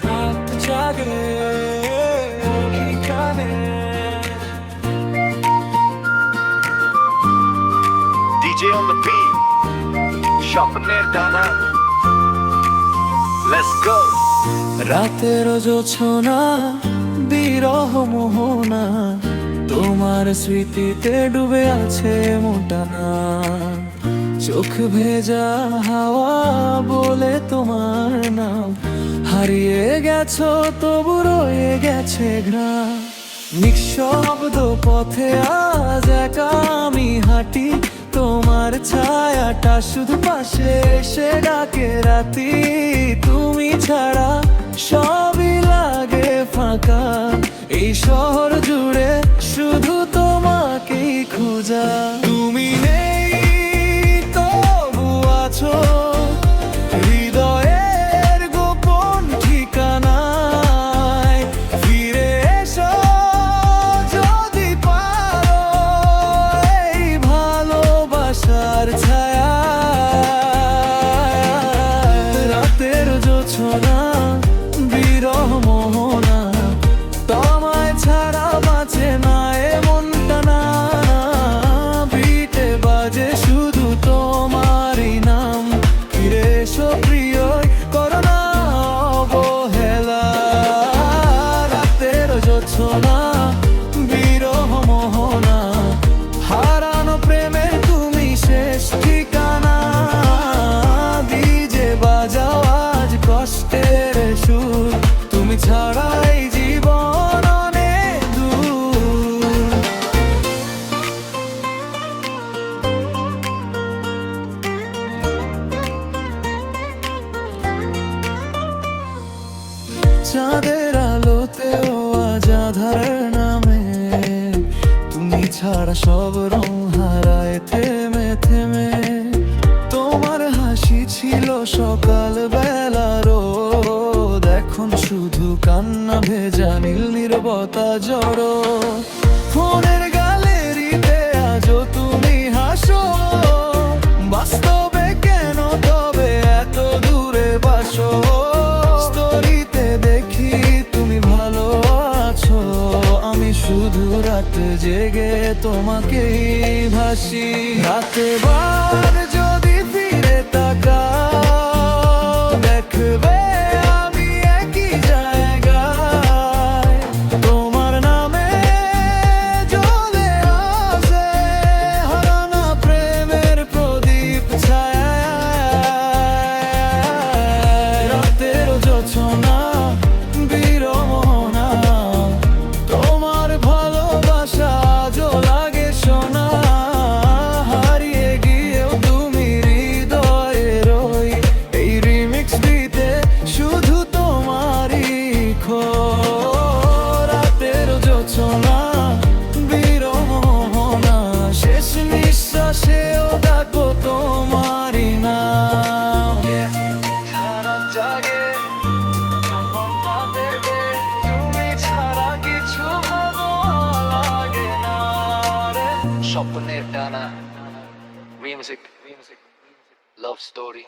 রাত জাগে ওখানে DJ on the beat, স্বপ্নের ডানা, let's go. রাতের জোছনা বিরহ মোহনা তোমার স্মৃতিতে ডুবে আছে মোটানা চোখ ভেজা হাওয়া বলে তোমার নাম হারিয়ে গেছো তবু রয়ে গেছে ঘ্রাণ নিঃশব্দ পথে আজ একা আমি হাঁটি তোমার ছায়াটা শুধু পাশে এসে ডাকে রাতি তুমি ছাড়া সবই লাগে ফাঁকা এই শহর জুড়ে শুধু তোমাকেই খোঁজা তুমি নেই তবু আছো হৃদয়ের গোপন ঠিকানায় ফিরে এসো যদি পারো এই ভালোবাসার ছায়া রাতের জোছনা বিরহ মোহনা তোমায় ছাড়া বাঁচে না এমনটা না বিটে বাজে শুধু তোমারই নাম ফিরে এসো প্রিয় করো না অবহেলা রাতের জোছনা বিরহ মোহনা হারানো প্রেমের তুমি শেষ ঠিকানা ডিজে বাজাও আজ কষ্টের সুর তুমি ছাড়া এই জীবন অনেক দূর চাঁদের আলোতেও আজ আধার নামে তুমি ছাড়া সব রং হারায় থেমে থেমে তোমার হাসি ছিল সকাল বেলার রোদ এখন শুধু কান্না ভেজা নীল নীরবতা জড়ো ফোনের গ্যালারিতে আজও তুমি হাসো বাস্তবে কেন তবে এত দূরে বাসো স্টোরিতে দেখি তুমি ভালো আছো আমি শুধু রাত জেগে তোমাকেই ভাসি রাতে বার যদি ফিরে তাকাও দেখবে আমি একই জায়গায় তোমার নামে জ্বলে আছে হারানো প্রেমের প্রদীপ ছায়া রাতের জোছনা বিরহ মোহনা তোমার ভালোবাসা আজও লাগে সোনা হারিয়ে গিয়েও তুমি হৃদয়ে রই এই রিমিক্স দিতে শুধু তোমারই রাতের জোছনা বিরহ মোহনা শেষ নিঃশ্বাসেও ডাকো তোমারই নাম সারা জাগে তুমি ছাড়া কিছু ভালো লাগে না রে স্বপ্নের ডানা, মিউজিক, লাভ স্টোরি।